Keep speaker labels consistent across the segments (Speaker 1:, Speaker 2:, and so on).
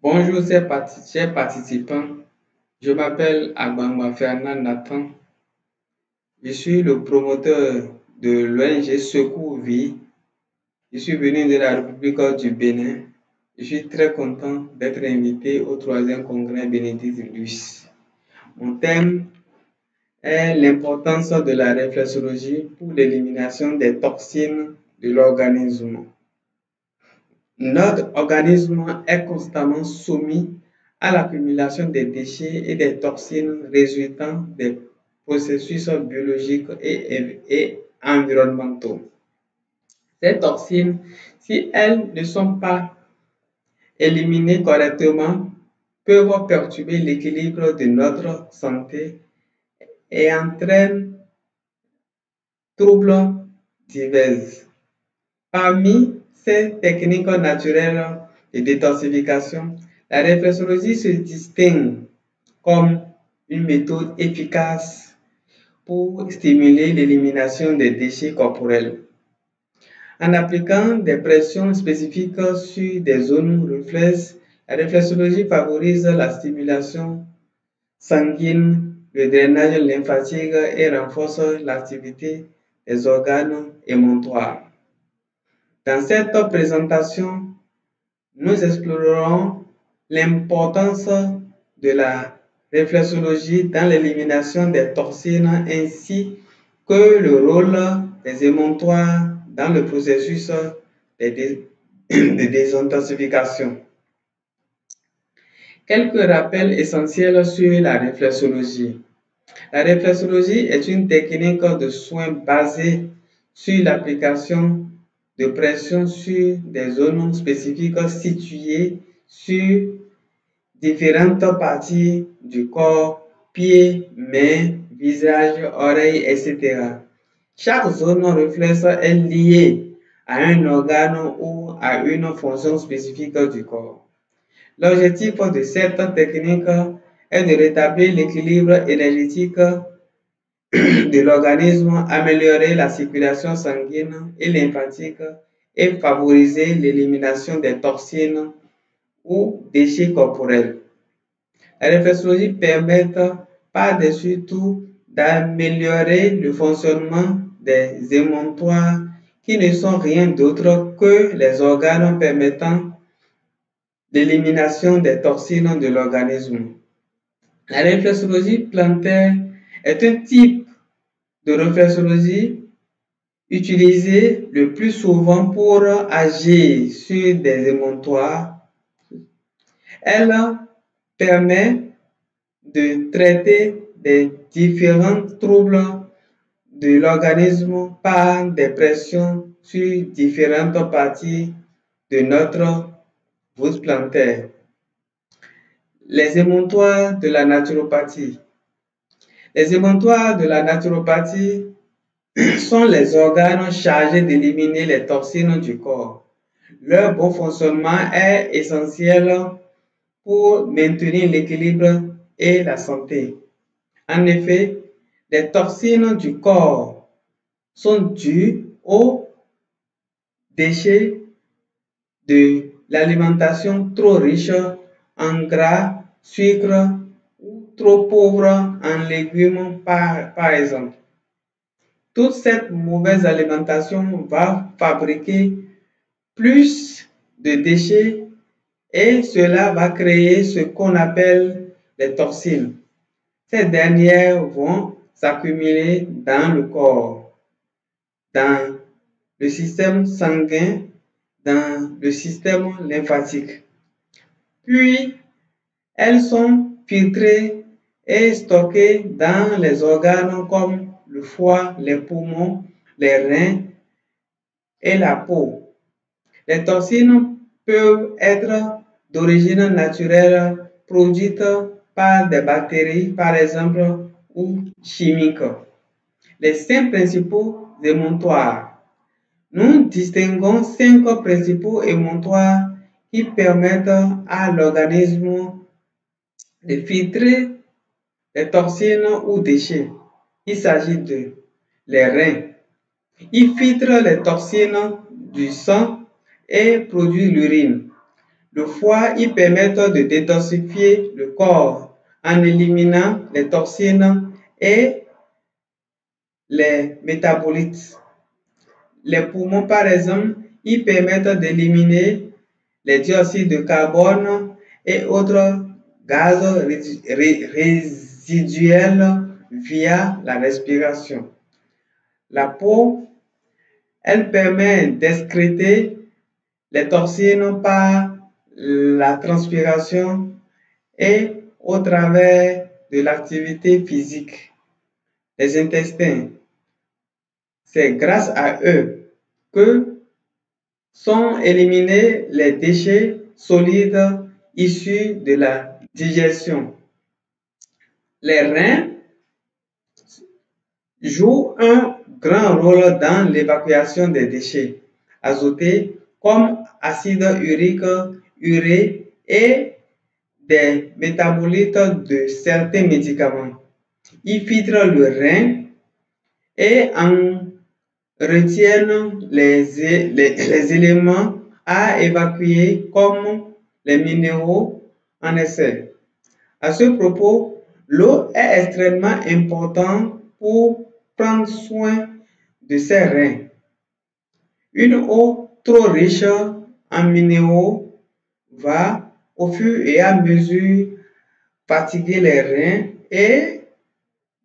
Speaker 1: Bonjour chers participants, je m'appelle Agbangba Fernand Nathan. Je suis le promoteur de l'ONG Secours Vie. Je suis venu de la République du Bénin. Je suis très content d'être invité au 3e congrès Bénédicte Luce. Mon thème est l'importance de la réflexologie pour l'élimination des toxines de l'organisme. Notre organisme est constamment soumis à l'accumulation des déchets et des toxines résultant des processus biologiques et environnementaux. Ces toxines, si elles ne sont pas éliminées correctement, peuvent perturber l'équilibre de notre santé et entraînent troubles divers. Parmi ces techniques naturelles de détoxification, la réflexologie se distingue comme une méthode efficace pour stimuler l'élimination des déchets corporels. En appliquant des pressions spécifiques sur des zones réflexes, la réflexologie favorise la stimulation sanguine, le drainage lymphatique et renforce l'activité des organes émontoires. Dans cette présentation, nous explorerons l'importance de la réflexologie dans l'élimination des toxines ainsi que le rôle des émontoires dans le processus de désintoxication. Quelques rappels essentiels sur la réflexologie. La réflexologie est une technique de soins basée sur l'application de pression sur des zones spécifiques situées sur différentes parties du corps, pieds, mains, visage, oreilles, etc. Chaque zone réflexe est liée à un organe ou à une fonction spécifique du corps. L'objectif de cette technique est de rétablir l'équilibre énergétique de l'organisme, améliorer la circulation sanguine et lymphatique et favoriser l'élimination des toxines ou déchets corporels. La réflexologie permet par-dessus tout d'améliorer le fonctionnement des émontoires qui ne sont rien d'autre que les organes permettant l'élimination des toxines de l'organisme. La réflexologie plantaire est un type de réflexologie utilisée le plus souvent pour agir sur des émontoires. Elle permet de traiter des différents troubles de l'organisme par des pressions sur différentes parties de notre voûte plantaire. Les émontoires de la naturopathie. Les émontoires de la naturopathie sont les organes chargés d'éliminer les toxines du corps. Leur bon fonctionnement est essentiel pour maintenir l'équilibre et la santé. En effet, les toxines du corps sont dues aux déchets de l'alimentation trop riche en gras, sucre ou trop pauvre en légumes par exemple. Toute cette mauvaise alimentation va fabriquer plus de déchets et cela va créer ce qu'on appelle les toxines. Ces dernières vont s'accumuler dans le corps, dans le système sanguin, dans le système lymphatique. Puis, elles sont filtrées et stockées dans les organes comme le foie, les poumons, les reins et la peau. Les toxines peuvent être d'origine naturelle, produites par des bactéries, par exemple, ou chimiques. Les 5 principaux émontoires. Nous distinguons 5 principaux émontoires qui permettent à l'organisme de filtrer les toxines ou déchets. Il s'agit de les reins. Ils filtrent les toxines du sang et produisent l'urine. Le foie, il permet de détoxifier le corps en éliminant les toxines et les métabolites. Les poumons, par exemple, ils permettent d'éliminer les dioxydes de carbone et autres gaz résiduels via la respiration. La peau, elle permet d'excréter les toxines par la transpiration et au travers de l'activité physique. Les intestins, c'est grâce à eux que sont éliminés les déchets solides issus de la digestion. Les reins jouent un grand rôle dans l'évacuation des déchets azotés comme acide urique, urée et des métabolites de certains médicaments. Ils filtrent le rein et en retiennent les éléments à évacuer comme les minéraux en excès. À ce propos, l'eau est extrêmement importante pour prendre soin de ses reins. Une eau trop riche en minéraux va au fur et à mesure fatiguer les reins et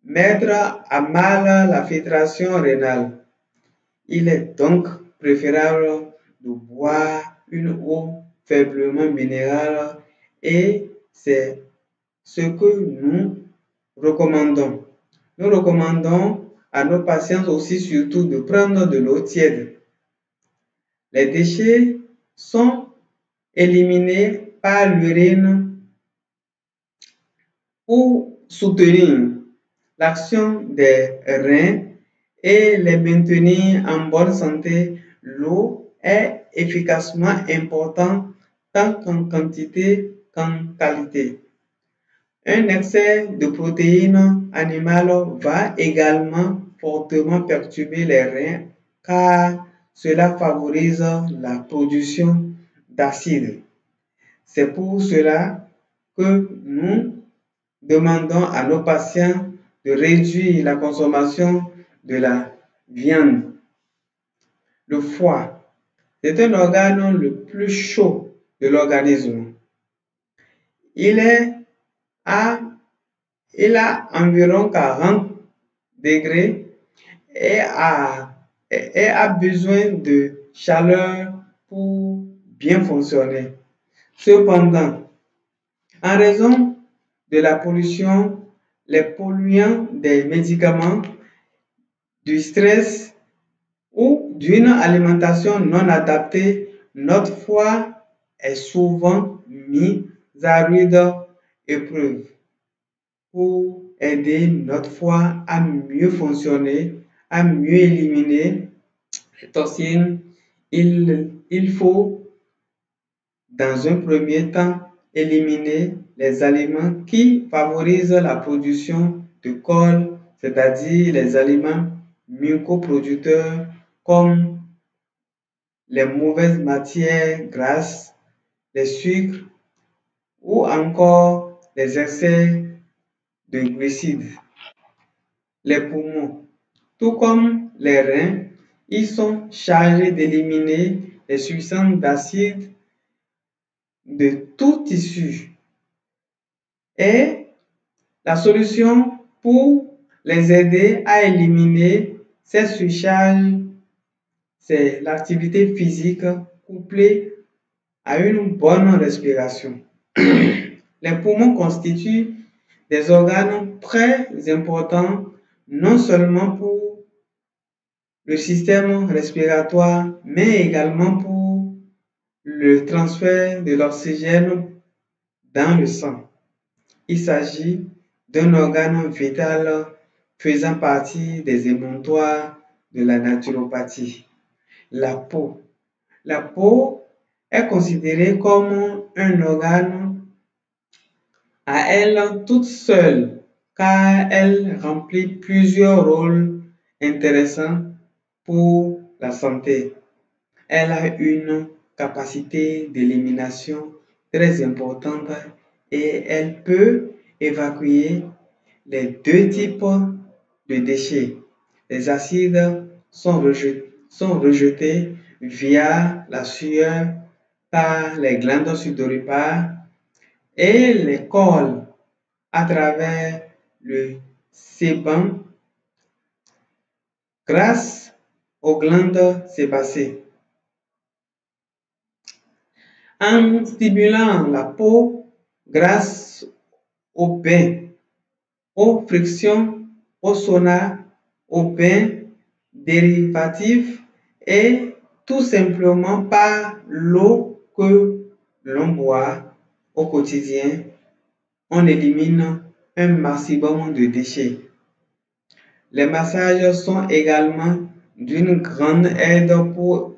Speaker 1: mettre à mal la filtration rénale. Il est donc préférable de boire une eau faiblement minérale et c'est ce que nous recommandons. Nous recommandons à nos patients aussi surtout de prendre de l'eau tiède. Les déchets sont éliminés par l'urine pour soutenir l'action des reins et les maintenir en bonne santé. L'eau est efficacement importante tant en quantité qu'en qualité. Un excès de protéines animales va également fortement perturber les reins car cela favorise la production d'acide. C'est pour cela que nous demandons à nos patients de réduire la consommation de la viande. Le foie, c'est un organe le plus chaud de l'organisme. Il a environ 40 degrés et a besoin de chaleur pour bien fonctionner. Cependant, en raison de la pollution, les polluants des médicaments, du stress ou d'une alimentation non adaptée, notre foie est souvent mis à rude épreuve. Pour aider notre foie à mieux fonctionner, à mieux éliminer les toxines, il faut dans un premier temps éliminer les aliments qui favorisent la production de colle, c'est-à-dire les aliments mucoproducteurs comme les mauvaises matières grasses, les sucres ou encore les excès de glucides. Les poumons, tout comme les reins, ils sont chargés d'éliminer les substances d'acide de tout tissu. Et la solution pour les aider à éliminer ces surcharges, c'est l'activité physique couplée à une bonne respiration. Les poumons constituent des organes très importants, non seulement pour le système respiratoire, mais également pour le transfert de l'oxygène dans le sang. Il s'agit d'un organe vital faisant partie des émontoires de la naturopathie. La peau. La peau est considérée comme un organe à elle toute seule car elle remplit plusieurs rôles intéressants pour la santé. Elle a une capacité d'élimination très importante et elle peut évacuer les deux types de déchets. Les acides sont rejetés via la sueur par les glandes sudoripares et les collent à travers le sébum grâce aux glandes sébacées. En stimulant la peau grâce au bain, aux frictions, au sauna, au bain dérivatif et tout simplement par l'eau que l'on boit au quotidien, on élimine un maximum de déchets. Les massages sont également d'une grande aide pour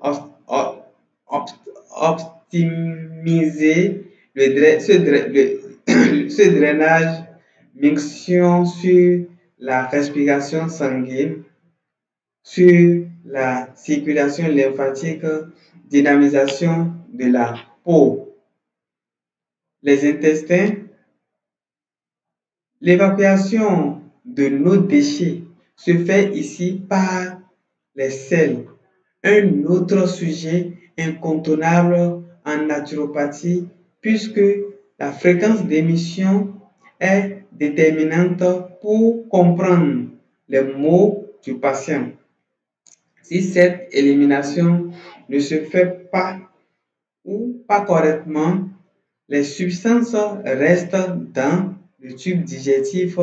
Speaker 1: optimiser ce drainage, mixion sur la respiration sanguine, sur la circulation lymphatique, dynamisation de la peau. Les intestins, l'évacuation de nos déchets se fait ici par les selles. Un autre sujet incontournable en naturopathie puisque la fréquence d'émission est déterminante pour comprendre les maux du patient. Si cette élimination ne se fait pas ou pas correctement, les substances restent dans le tube digestif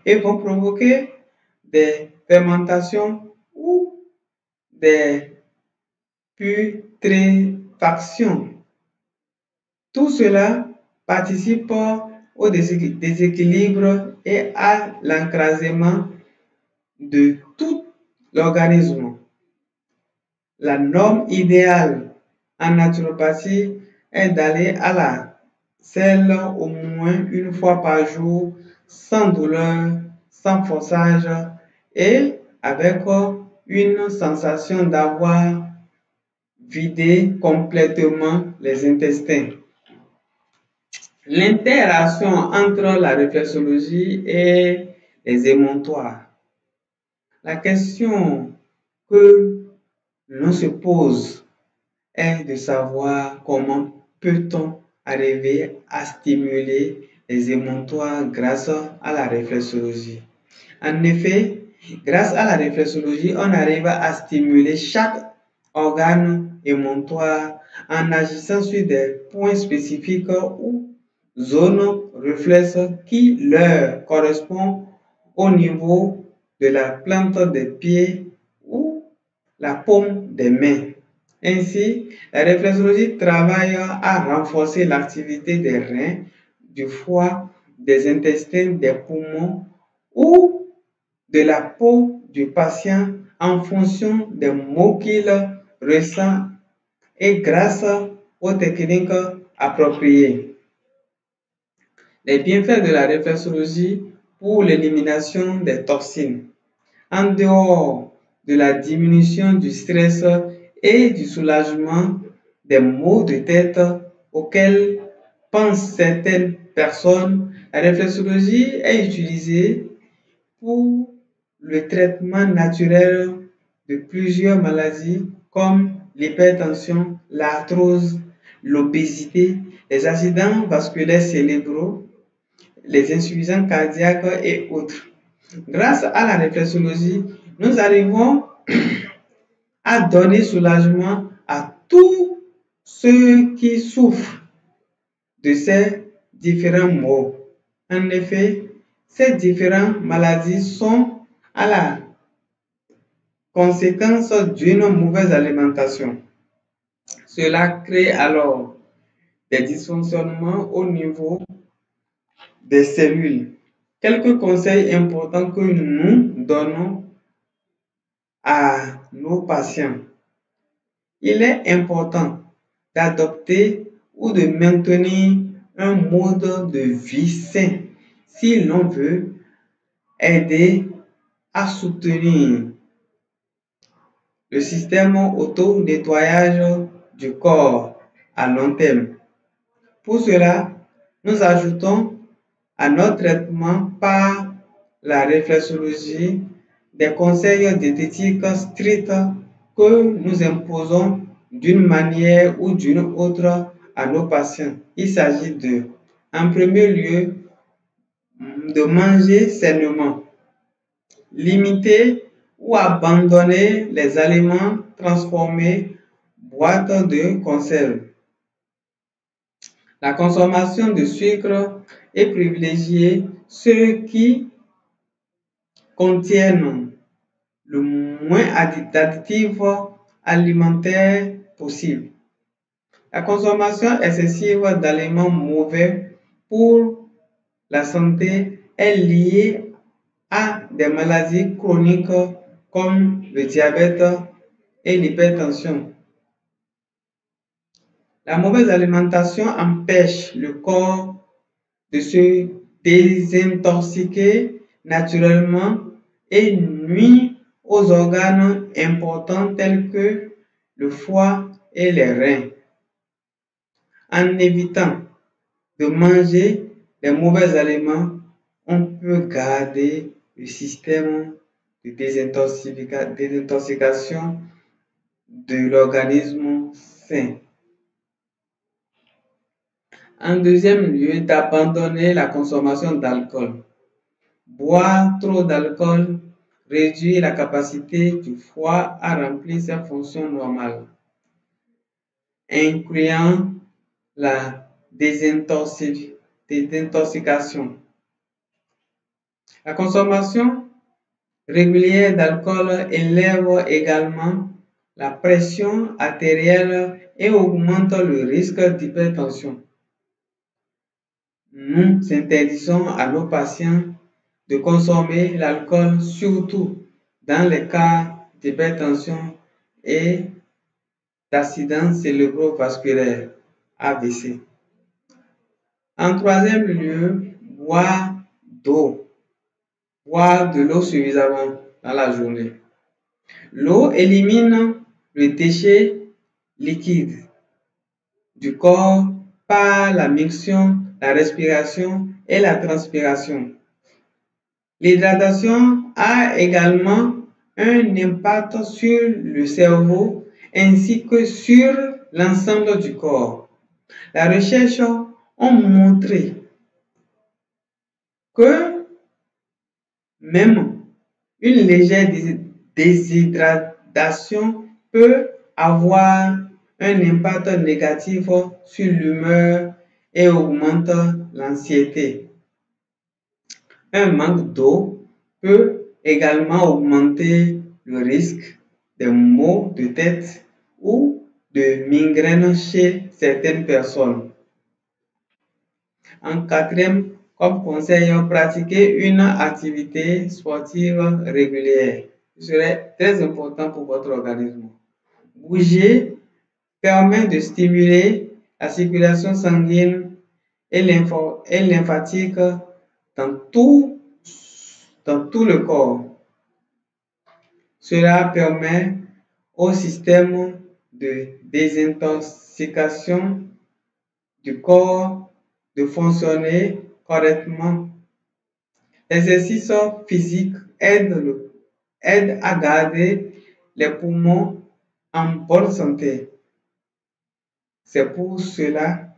Speaker 1: et vont provoquer des fermentations ou des putréfactions. Tout cela participe au déséquilibre et à l'encrasement de tout l'organisme. La norme idéale en naturopathie est d'aller à la selle au moins une fois par jour, sans douleur, sans forçage et avec une sensation d'avoir vidé complètement les intestins. L'interaction entre la réflexologie et les émontoires. La question que l'on se pose est de savoir comment peut-on arriver à stimuler les émontoires grâce à la réflexologie. En effet, grâce à la réflexologie, on arrive à stimuler chaque organe émontoire en agissant sur des points spécifiques ou zones réflexes qui leur correspondent au niveau de la plante des pieds ou la paume des mains. Ainsi, la réflexologie travaille à renforcer l'activité des reins, du foie, des intestins, des poumons ou de la peau du patient en fonction des maux qu'il ressent et grâce aux techniques appropriées. Les bienfaits de la réflexologie pour l'élimination des toxines. En dehors de la diminution du stress et du soulagement des maux de tête auxquels pensent certaines personnes, la réflexologie est utilisée pour le traitement naturel de plusieurs maladies comme l'hypertension, l'arthrose, l'obésité, les accidents vasculaires cérébraux, les insuffisances cardiaques et autres. Grâce à la réflexologie, nous arrivons à donner soulagement à tous ceux qui souffrent de ces différents maux. En effet, ces différentes maladies sont à la conséquence d'une mauvaise alimentation. Cela crée alors des dysfonctionnements au niveau des cellules. Quelques conseils importants que nous donnons à nos patients. Il est important d'adopter ou de maintenir un mode de vie sain si l'on veut aider à soutenir le système auto-nettoyage du corps à long terme. Pour cela, nous ajoutons à notre traitement par la réflexologie des conseils diététiques stricts que nous imposons d'une manière ou d'une autre à nos patients. Il s'agit en premier lieu, de manger sainement, limiter ou abandonner les aliments transformés, boîtes de conserve. La consommation de sucre est privilégiée ceux qui contiennent le moins d'additifs alimentaires possible. La consommation excessive d'aliments mauvais pour la santé est liée à des maladies chroniques comme le diabète et l'hypertension. La mauvaise alimentation empêche le corps de se désintoxiquer naturellement et nuit aux organes importants tels que le foie et les reins. En évitant de manger les mauvais aliments, on peut garder le système de désintoxication de l'organisme sain. En deuxième lieu, d'abandonner la consommation d'alcool. Boire trop d'alcool réduit la capacité du foie à remplir ses fonctions normales, incluant la désintoxication. La consommation régulière d'alcool élève également la pression artérielle et augmente le risque d'hypertension. Nous interdisons à nos patients de consommer l'alcool, surtout dans les cas d'hypertension et d'accidents cérébrovasculaires, AVC. En troisième lieu, boire de l'eau suffisamment dans la journée. L'eau élimine le déchet liquide du corps par la miction, la respiration et la transpiration. L'hydratation a également un impact sur le cerveau ainsi que sur l'ensemble du corps. La recherche a montré que même une légère déshydratation peut avoir un impact négatif sur l'humeur et augmente l'anxiété. Un manque d'eau peut également augmenter le risque de maux de tête ou de migraine chez certaines personnes. En quatrième, comme conseil, pratiquer une activité sportive régulière. Ce serait très important pour votre organisme. Bouger permet de stimuler la circulation sanguine et lymphatique dans tout le corps. Cela permet au système de désintoxication du corps de fonctionner correctement. L'exercice physique aide à garder les poumons en bonne santé. C'est pour cela,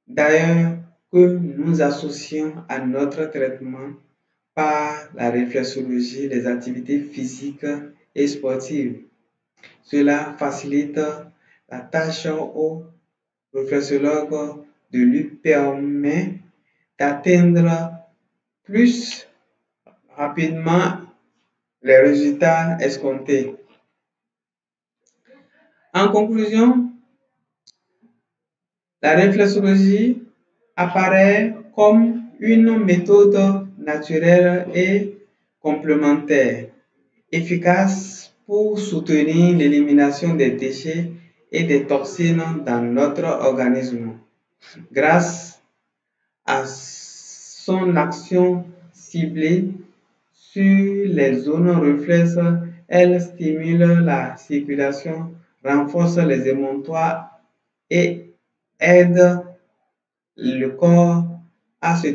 Speaker 1: d'ailleurs, que nous associons à notre traitement par la réflexologie les activités physiques et sportives. Cela facilite la tâche au réflexologue de lui permettre d'atteindre plus rapidement les résultats escomptés. En conclusion, la réflexologie apparaît comme une méthode naturelle et complémentaire, efficace pour soutenir l'élimination des déchets et des toxines dans notre organisme. Grâce à son action ciblée sur les zones réflexes, elle stimule la circulation, renforce les émonctoires et aide le corps à se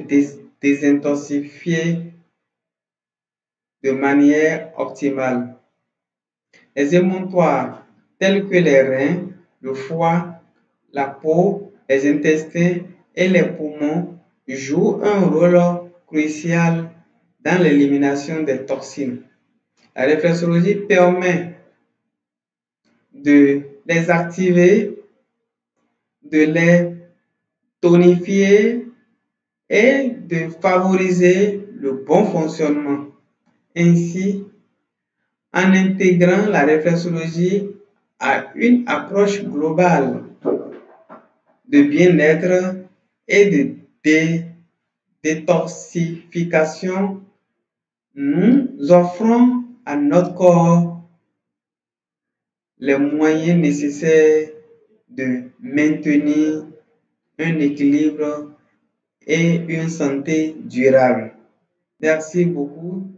Speaker 1: désintoxifier de manière optimale. Les émonctoires tels que les reins, le foie, la peau, les intestins et les poumons jouent un rôle crucial dans l'élimination des toxines. La réflexologie permet de les activer, de les tonifier et de favoriser le bon fonctionnement. Ainsi, en intégrant la réflexologie à une approche globale de bien-être et de détoxification, nous offrons à notre corps les moyens nécessaires de maintenir un équilibre et une santé durable. Merci beaucoup.